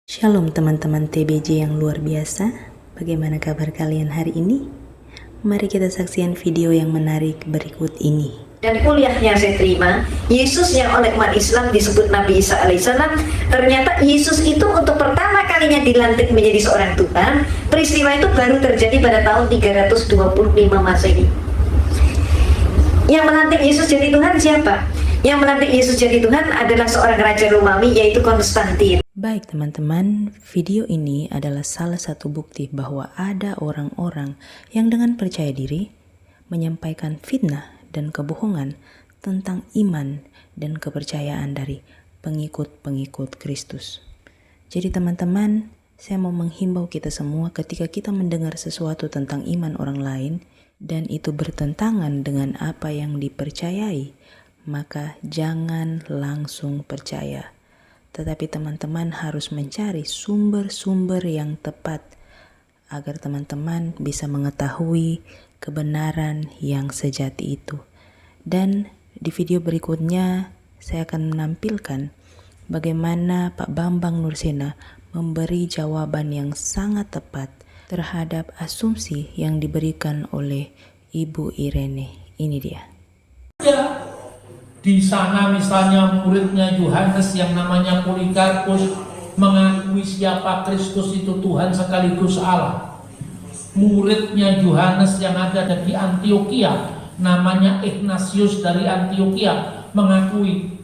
Shalom teman-teman TBJ yang luar biasa. Bagaimana kabar kalian hari ini? Mari kita saksikan video yang menarik berikut ini. Dan kuliahnya saya terima, Yesus yang oleh umat Islam disebut Nabi Isa alaihissalam, ternyata Yesus itu untuk pertama kalinya dilantik menjadi seorang Tuhan. Peristiwa itu baru terjadi pada tahun 325 Masehi. Yang melantik Yesus jadi Tuhan siapa? Yang melantik Yesus jadi Tuhan adalah seorang raja Romawi, yaitu Konstantin. Baik teman-teman, video ini adalah salah satu bukti bahwa ada orang-orang yang dengan percaya diri menyampaikan fitnah dan kebohongan tentang iman dan kepercayaan dari pengikut-pengikut Kristus. Jadi teman-teman, saya mau menghimbau kita semua ketika kita mendengar sesuatu tentang iman orang lain dan itu bertentangan dengan apa yang dipercayai, maka jangan langsung percaya. Tetapi teman-teman harus mencari sumber-sumber yang tepat agar teman-teman bisa mengetahui kebenaran yang sejati itu. Dan di video berikutnya saya akan menampilkan bagaimana Pak Bambang Nursena memberi jawaban yang sangat tepat terhadap asumsi yang diberikan oleh Ibu Irene. Ini dia. Di sana misalnya muridnya Yohanes yang namanya Polikarpus mengakui siapa Kristus itu Tuhan sekaligus Allah. Muridnya Yohanes yang ada di Antioquia namanya Ignatius dari Antioquia mengakui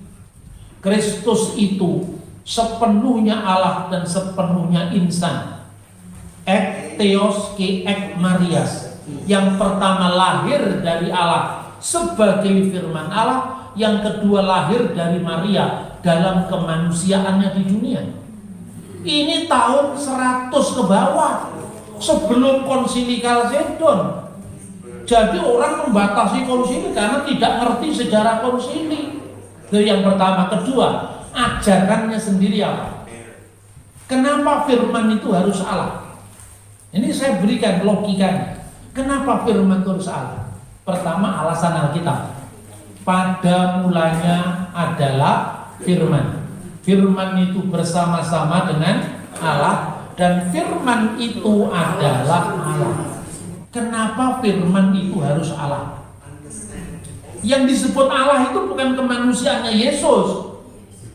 Kristus itu sepenuhnya Allah dan sepenuhnya insan. Ek Theos ke ek Marias, yang pertama lahir dari Allah sebagai firman Allah, yang kedua lahir dari Maria dalam kemanusiaannya di dunia. Ini tahun 100 ke bawah sebelum konsili Kalsedon. Jadi orang membatasi konsili karena tidak ngerti sejarah konsili. Itu yang pertama. Kedua, ajarannya sendiri apa? Kenapa firman itu harus Allah? Ini saya berikan logikanya. Kenapa firman itu harus Allah? Pertama, alasan Alkitab. Pada mulanya adalah firman. Firman itu bersama-sama dengan Allah dan firman itu adalah Allah. Kenapa firman itu harus Allah? Yang disebut Allah itu bukan kemanusiaannya Yesus.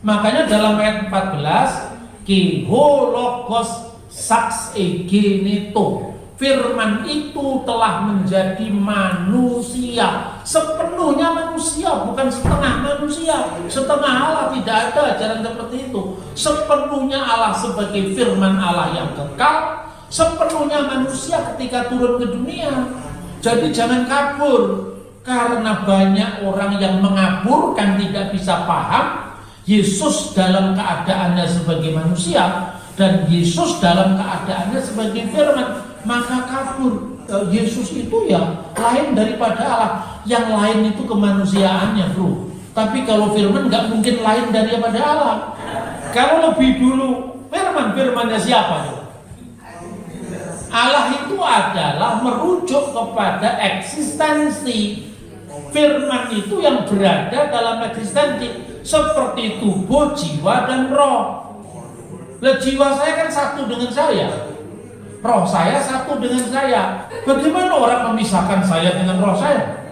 Makanya dalam ayat 14, Ke hologos sax egeneto, firman itu telah menjadi manusia, sepenuhnya manusia, bukan setengah manusia, setengah Allah. Tidak ada ajaran seperti itu. Sepenuhnya Allah sebagai firman Allah yang kekal, sepenuhnya manusia ketika turun ke dunia. Jadi jangan kabur, karena banyak orang yang mengaburkan, tidak bisa paham Yesus dalam keadaannya sebagai manusia dan Yesus dalam keadaannya sebagai firman, maka kabur. Yesus itu ya lain daripada Allah. Yang lain itu kemanusiaannya, bro. Tapi kalau firman nggak mungkin lain daripada Allah. Kalau lebih dulu firmannya siapa? Allah itu adalah merujuk kepada eksistensi. Firman itu yang berada dalam eksistensi, seperti tubuh, jiwa, dan roh. Lah, jiwa saya kan satu dengan saya, roh saya satu dengan saya. Bagaimana orang memisahkan saya dengan roh saya?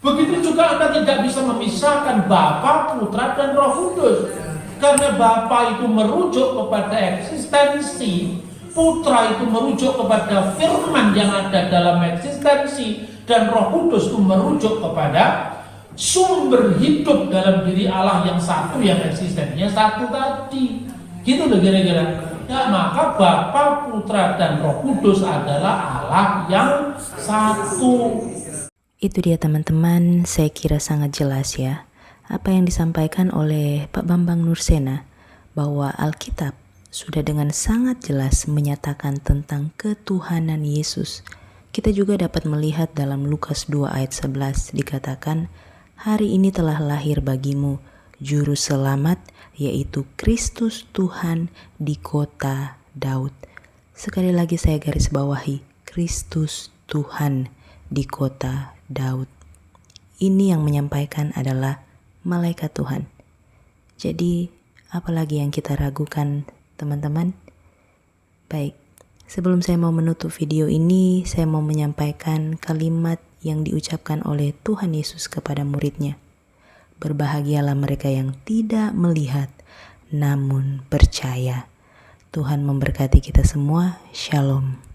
Begitu juga Anda tidak bisa memisahkan Bapa, Putra, dan Roh Kudus. Karena Bapa itu merujuk kepada eksistensi, Putra itu merujuk kepada firman yang ada dalam eksistensi, dan Roh Kudus itu merujuk kepada sumber hidup dalam diri Allah yang satu, yang eksistensinya satu tadi. Gitu loh kira-kira. Ya, maka Bapa, Putra, dan Roh Kudus adalah Allah yang satu. Itu dia teman-teman, saya kira sangat jelas ya apa yang disampaikan oleh Pak Bambang Nursena, bahwa Alkitab sudah dengan sangat jelas menyatakan tentang ketuhanan Yesus. Kita juga dapat melihat dalam Lukas 2 ayat 11 dikatakan, hari ini telah lahir bagimu Juru Selamat, yaitu Kristus Tuhan di kota Daud. Sekali lagi saya garis bawahi, Kristus Tuhan di kota Daud. Ini yang menyampaikan adalah malaikat Tuhan. Jadi apalagi yang kita ragukan teman-teman. Baik, sebelum saya mau menutup video ini, saya mau menyampaikan kalimat yang diucapkan oleh Tuhan Yesus kepada muridnya. Berbahagialah mereka yang tidak melihat, namun percaya. Tuhan memberkati kita semua. Shalom.